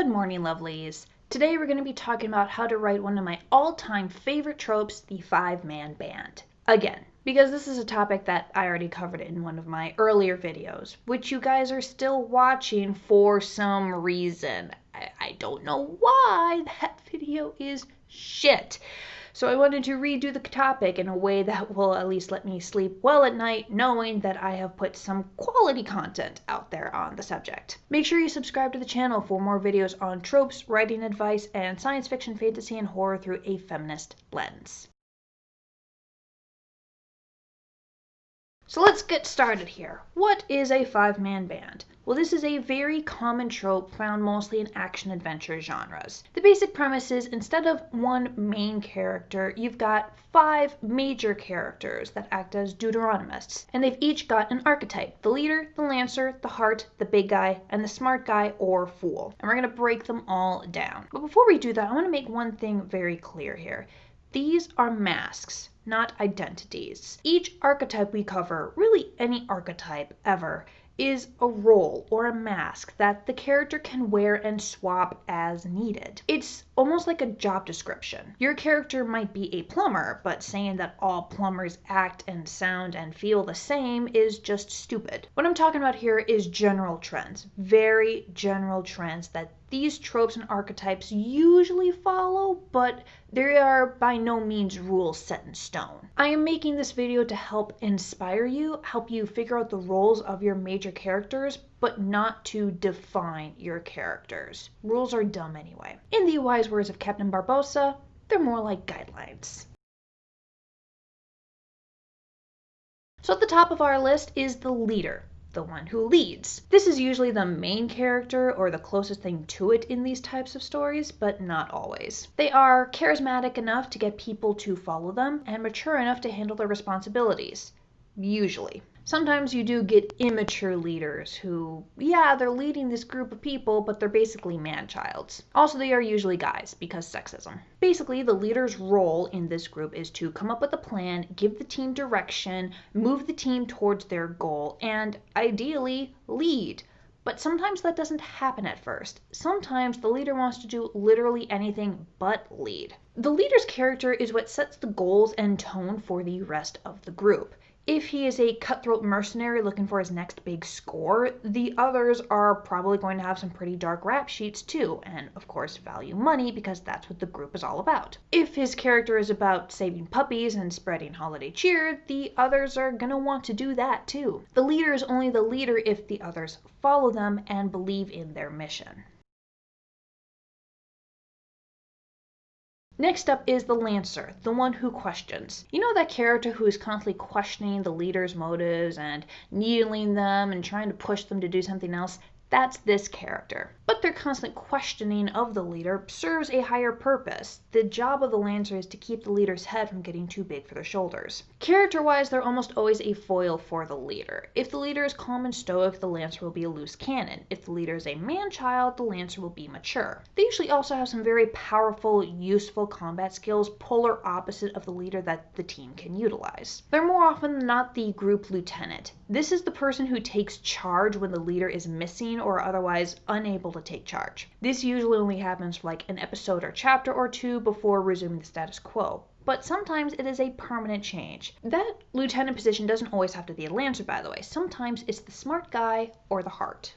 Good morning, lovelies. Today we're going to be talking about how to write one of my all-time favorite tropes, the five-man band. Again, because this is a topic that I already covered in one of my earlier videos, which you guys are still watching for some reason. I don't know why. That video is shit. So I wanted to redo the topic in a way that will at least let me sleep well at night, knowing that I have put some quality content out there on the subject. Make sure you subscribe to the channel for more videos on tropes, writing advice, and science fiction, fantasy, and horror through a feminist lens. So let's get started here. What is a five-man band? Well, this is a very common trope found mostly in action-adventure genres. The basic premise is instead of one main character, you've got five major characters that act as Deuteronomists, and they've each got an archetype: the leader, the lancer, the heart, the big guy, and the smart guy or fool. And we're going to break them all down. But before we do that, I want to make one thing very clear here. These are masks, not identities. Each archetype we cover, really any archetype ever, is a role or a mask that the character can wear and swap as needed. It's almost like a job description. Your character might be a plumber, but saying that all plumbers act and sound and feel the same is just stupid. What I'm talking about here is general trends, very general trends that these tropes and archetypes usually follow, but they are by no means rules set in stone. I am making this video to help inspire you, help you figure out the roles of your major characters, but not to define your characters. Rules are dumb anyway. In the wise words of Captain Barbossa, they're more like guidelines. So at the top of our list is the leader, the one who leads. This is usually the main character or the closest thing to it in these types of stories, but not always. They are charismatic enough to get people to follow them and mature enough to handle their responsibilities. Usually. Sometimes you do get immature leaders who, yeah, they're leading this group of people, but they're basically man-childs. Also, they are usually guys, because sexism. Basically, the leader's role in this group is to come up with a plan, give the team direction, move the team towards their goal, and ideally, lead. But sometimes that doesn't happen at first. Sometimes the leader wants to do literally anything but lead. The leader's character is what sets the goals and tone for the rest of the group. If he is a cutthroat mercenary looking for his next big score, the others are probably going to have some pretty dark rap sheets too, and of course value money because that's what the group is all about. If his character is about saving puppies and spreading holiday cheer, the others are gonna want to do that too. The leader is only the leader if the others follow them and believe in their mission. Next up is the lancer, the one who questions. You know that character who is constantly questioning the leader's motives and needling them and trying to push them to do something else? That's this character. But their constant questioning of the leader serves a higher purpose. The job of the lancer is to keep the leader's head from getting too big for their shoulders. Character-wise, they're almost always a foil for the leader. If the leader is calm and stoic, the lancer will be a loose cannon. If the leader is a man-child, the lancer will be mature. They usually also have some very powerful, useful combat skills, polar opposite of the leader that the team can utilize. They're more often than not the group lieutenant. This is the person who takes charge when the leader is missing or otherwise unable to take charge. This usually only happens for like an episode or chapter or two before resuming the status quo. But sometimes it is a permanent change. That lieutenant position doesn't always have to be a lancer, by the way. Sometimes it's the smart guy or the heart.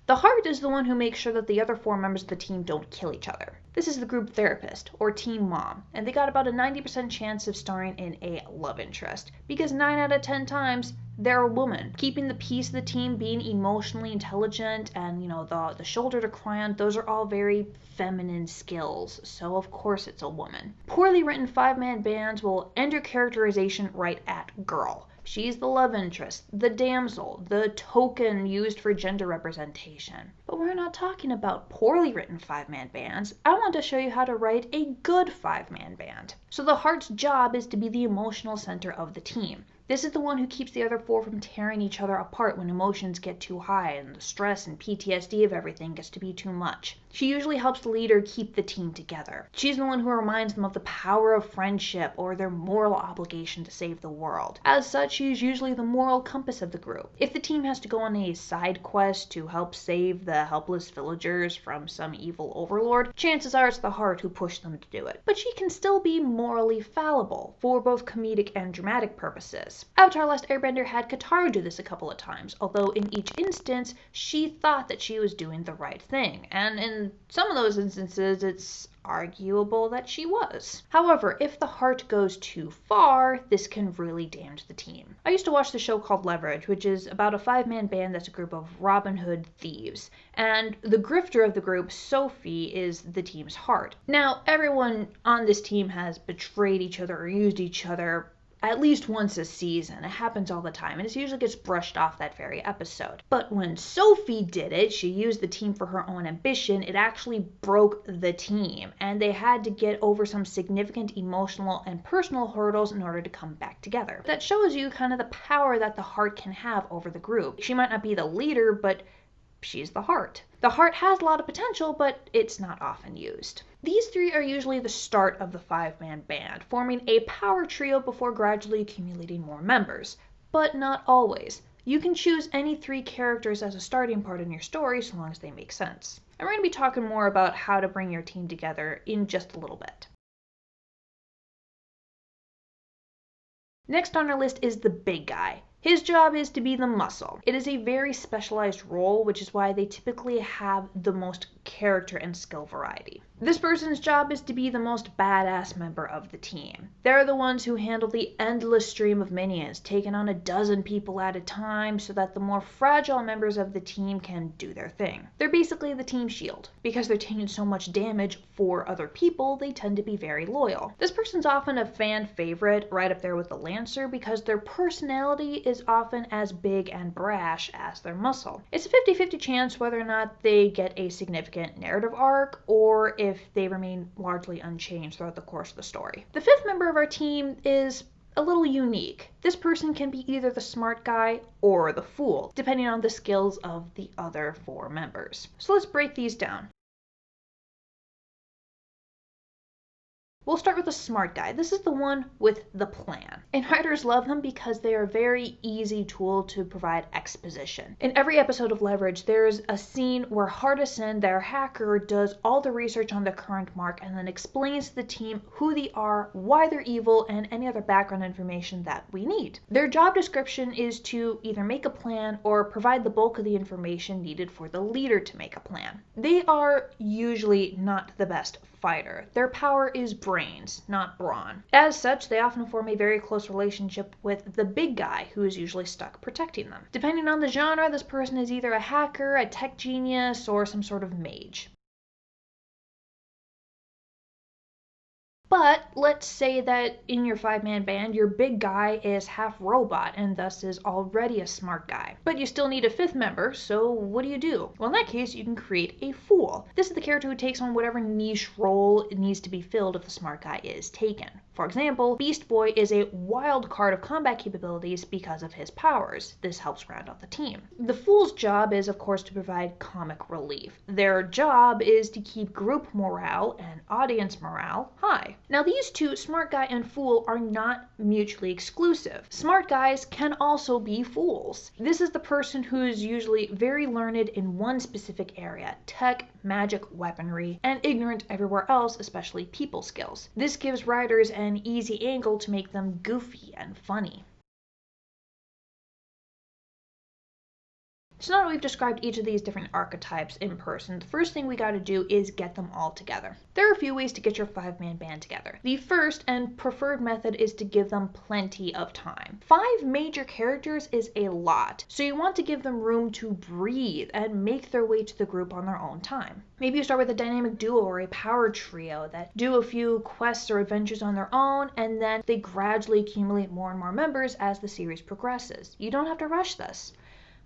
The heart is the one who makes sure that the other four members of the team don't kill each other. This is the group therapist, or team mom, and they got about a 90% chance of starring in a love interest, because 9 out of 10 times, they're a woman. Keeping the peace of the team, being emotionally intelligent, and the shoulder to cry on, those are all very feminine skills, so of course it's a woman. Poorly written five-man bands will end your characterization right at girl. She's the love interest, the damsel, the token used for gender representation. But we're not talking about poorly written five-man bands. I want to show you how to write a good five-man band. So the heart's job is to be the emotional center of the team. This is the one who keeps the other four from tearing each other apart when emotions get too high and the stress and PTSD of everything gets to be too much. She usually helps the leader keep the team together. She's the one who reminds them of the power of friendship or their moral obligation to save the world. As such, she's usually the moral compass of the group. If the team has to go on a side quest to help save the helpless villagers from some evil overlord, chances are it's the heart who pushed them to do it. But she can still be morally fallible for both comedic and dramatic purposes. Avatar: Last Airbender had Katara do this a couple of times, although in each instance she thought that she was doing the right thing, and in some of those instances it's arguable that she was. However, if the heart goes too far, this can really damage the team. I used to watch the show called Leverage, which is about a 5-man band that's a group of Robin Hood thieves, and the grifter of the group, Sophie, is the team's heart. Now, everyone on this team has betrayed each other or used each other at least once a season. It happens all the time, and it usually gets brushed off that very episode. But when Sophie did it, she used the team for her own ambition, it actually broke the team, and they had to get over some significant emotional and personal hurdles in order to come back together. That shows you kind of the power that the heart can have over the group. She might not be the leader, but she's the heart. The heart has a lot of potential, but it's not often used. These three are usually the start of the 5-man band, forming a power trio before gradually accumulating more members. But not always. You can choose any 3 characters as a starting part in your story so long as they make sense. And we're going to be talking more about how to bring your team together in just a little bit. Next on our list is the big guy. His job is to be the muscle. It is a very specialized role, which is why they typically have the most character and skill variety. This person's job is to be the most badass member of the team. They're the ones who handle the endless stream of minions, taking on a dozen people at a time so that the more fragile members of the team can do their thing. They're basically the team shield. Because they're taking so much damage for other people, they tend to be very loyal. This person's often a fan favorite, right up there with the Lancer, because their personality is often as big and brash as their muscle. It's a 50-50 chance whether or not they get a significant narrative arc or if they remain largely unchanged throughout the course of the story. The 5th member of our team is a little unique. This person can be either the smart guy or the fool, depending on the skills of the other 4 members. So let's break these down. We'll start with the smart guy. This is the one with the plan. And writers love them because they are a very easy tool to provide exposition. In every episode of Leverage, there's a scene where Hardison, their hacker, does all the research on the current mark and then explains to the team who they are, why they're evil, and any other background information that we need. Their job description is to either make a plan or provide the bulk of the information needed for the leader to make a plan. They are usually not the best fighter. Their power is brains, not brawn. As such, they often form a very close relationship with the big guy, who is usually stuck protecting them. Depending on the genre, this person is either a hacker, a tech genius, or some sort of mage. But let's say that in your 5-man band, your big guy is half robot and thus is already a smart guy. But you still need a 5th member, so what do? Well, in that case, you can create a fool. This is the character who takes on whatever niche role it needs to be filled if the smart guy is taken. For example, Beast Boy is a wild card of combat capabilities because of his powers. This helps round out the team. The fool's job is, of course, to provide comic relief. Their job is to keep group morale and audience morale high. Now, these two, smart guy and fool, are not mutually exclusive. Smart guys can also be fools. This is the person who is usually very learned in one specific area, tech, magic, weaponry, and ignorant everywhere else, especially people skills. This gives writers an easy angle to make them goofy and funny. So now that we've described each of these different archetypes in person, the first thing we gotta do is get them all together. There are a few ways to get your 5-man band together. The first and preferred method is to give them plenty of time. 5 major characters is a lot, so you want to give them room to breathe and make their way to the group on their own time. Maybe you start with a dynamic duo or a power trio that do a few quests or adventures on their own, and then they gradually accumulate more and more members as the series progresses. You don't have to rush this.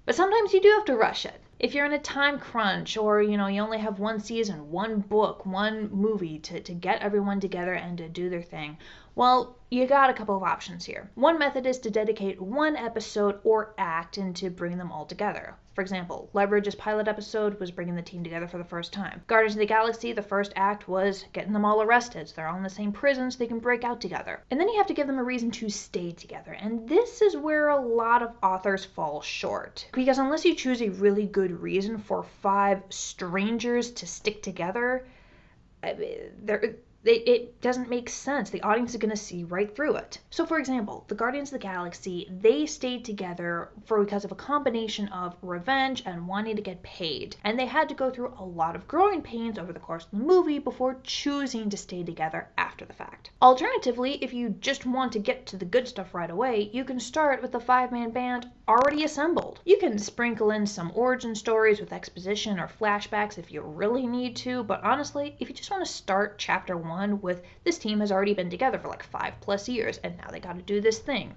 But sometimes you do have to rush it. If you're in a time crunch, or you only have one season, one book, one movie to get everyone together and to do their thing, well, you got a couple of options here. One method is to dedicate one episode or act and to bring them all together. For example, Leverage's pilot episode was bringing the team together for the first time. Guardians of the Galaxy, the first act was getting them all arrested so they're all in the same prison so they can break out together. And then you have to give them a reason to stay together. And this is where a lot of authors fall short. Because unless you choose a really good reason for 5 strangers to stick together, it doesn't make sense. The audience is going to see right through it. So for example, the Guardians of the Galaxy, they stayed together because of a combination of revenge and wanting to get paid. And they had to go through a lot of growing pains over the course of the movie before choosing to stay together after the fact. Alternatively, if you just want to get to the good stuff right away, you can start with the 5-man band already assembled. You can sprinkle in some origin stories with exposition or flashbacks if you really need to, but honestly, if you just want to start chapter 1 with this team has already been together for like 5+ years and now they got to do this thing,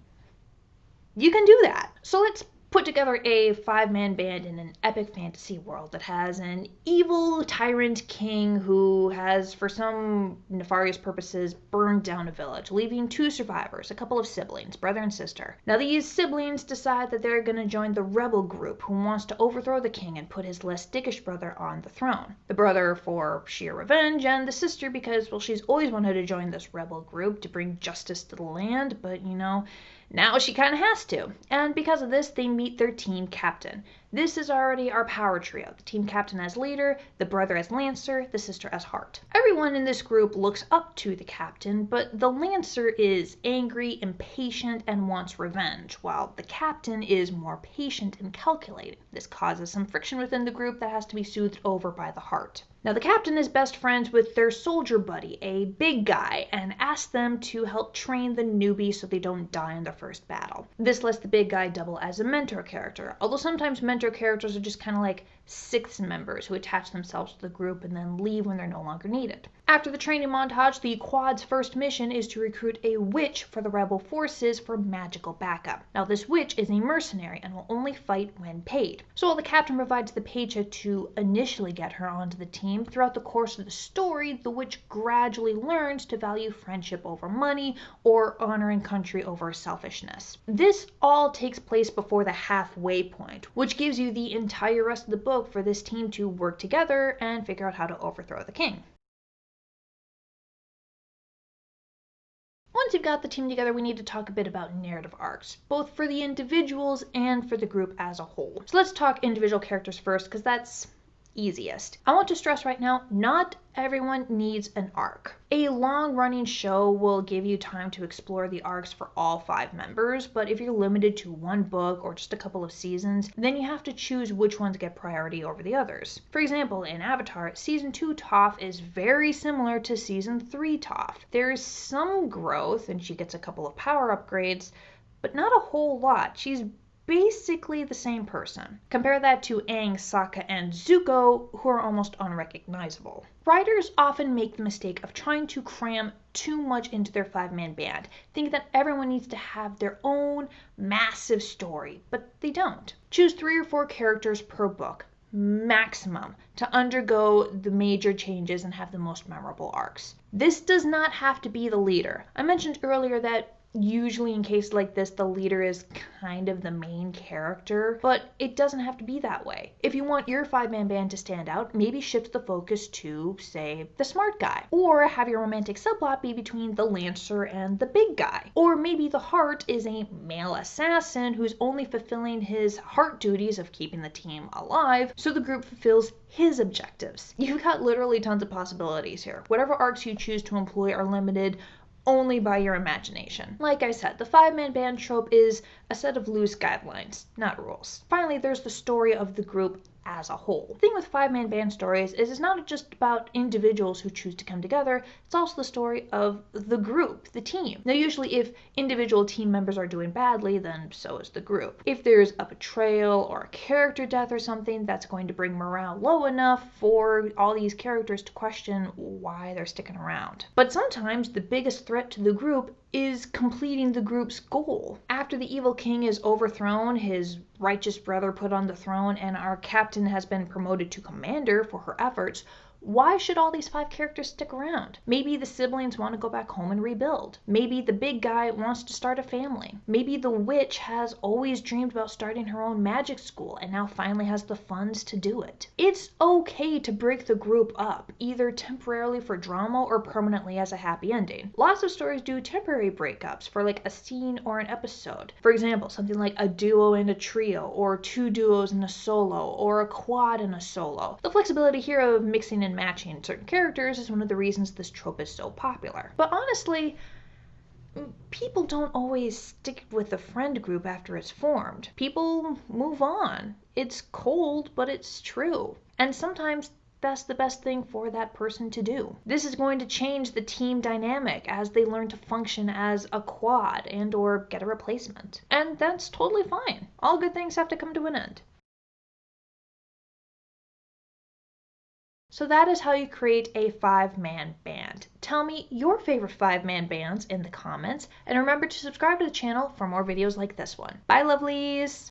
you can do that. So let's put together a 5-man band in an epic fantasy world that has an evil tyrant king who has, for some nefarious purposes, burned down a village, leaving 2 survivors, a couple of siblings, brother and sister. Now these siblings decide that they're going to join the rebel group who wants to overthrow the king and put his less dickish brother on the throne. The brother for sheer revenge, and the sister because, well, she's always wanted to join this rebel group to bring justice to the land, but now she kind of has to. And because of this, they meet their team captain. This is already our power trio. The team captain as leader, the brother as Lancer, the sister as Heart. Everyone in this group looks up to the captain, but the Lancer is angry, impatient, and wants revenge, while the captain is more patient and calculating. This causes some friction within the group that has to be soothed over by the Heart. Now the captain is best friends with their soldier buddy, a big guy, and asks them to help train the newbies so they don't die in their first battle. This lets the big guy double as a mentor character, although sometimes mentor characters are just kind of like 6th members who attach themselves to the group and then leave when they're no longer needed. After the training montage, the Quad's first mission is to recruit a witch for the rebel forces for magical backup. Now this witch is a mercenary and will only fight when paid. So while the captain provides the paycheck to initially get her onto the team, throughout the course of the story, the witch gradually learns to value friendship over money or honoring country over selfishness. This all takes place before the halfway point, which gives you the entire rest of the book for this team to work together and figure out how to overthrow the king. Once you've got the team together, we need to talk a bit about narrative arcs, both for the individuals and for the group as a whole. So let's talk individual characters first, because that's easiest. I want to stress right now, not everyone needs an arc. A long-running show will give you time to explore the arcs for all 5 members, but if you're limited to one book or just a couple of seasons, then you have to choose which ones get priority over the others. For example, in Avatar, Season 2 Toph is very similar to Season 3 Toph. There's some growth, and she gets a couple of power upgrades, but not a whole lot. She's basically the same person. Compare that to Aang, Sokka, and Zuko, who are almost unrecognizable. Writers often make the mistake of trying to cram too much into their 5-man band, thinking that everyone needs to have their own massive story, but they don't. Choose 3 or 4 characters per book, maximum, to undergo the major changes and have the most memorable arcs. This does not have to be the leader. I mentioned earlier that usually in cases like this, the leader is kind of the main character, but it doesn't have to be that way. If you want your 5-man band to stand out, maybe shift the focus to, say, the smart guy. Or have your romantic subplot be between the Lancer and the big guy. Or maybe the Heart is a male assassin who's only fulfilling his heart duties of keeping the team alive, so the group fulfills his objectives. You've got literally tons of possibilities here. Whatever arcs you choose to employ are limited only by your imagination. Like I said, the 5-man band trope is a set of loose guidelines, not rules. Finally, there's the story of the group as a whole. The thing with 5-man band stories is it's not just about individuals who choose to come together, it's also the story of the group, the team. Now usually if individual team members are doing badly, then so is the group. If there's a betrayal or a character death or something, that's going to bring morale low enough for all these characters to question why they're sticking around. But sometimes the biggest threat to the group is completing the group's goal. After the evil king is overthrown, his righteous brother put on the throne, and our captain has been promoted to commander for her efforts, why should all these 5 characters stick around? Maybe the siblings want to go back home and rebuild. Maybe the big guy wants to start a family. Maybe the witch has always dreamed about starting her own magic school and now finally has the funds to do it. It's okay to break the group up, either temporarily for drama or permanently as a happy ending. Lots of stories do temporary breakups for like a scene or an episode. For example, something like a duo and a trio, or 2 duos and a solo, or a quad and a solo. The flexibility here of mixing and matching certain characters is one of the reasons this trope is so popular. But honestly, people don't always stick with a friend group after it's formed. People move on. It's cold, but it's true. And sometimes that's the best thing for that person to do. This is going to change the team dynamic as they learn to function as a quad and or get a replacement. And that's totally fine. All good things have to come to an end. So that is how you create a 5-man band. Tell me your favorite 5-man bands in the comments, and remember to subscribe to the channel for more videos like this one. Bye, lovelies!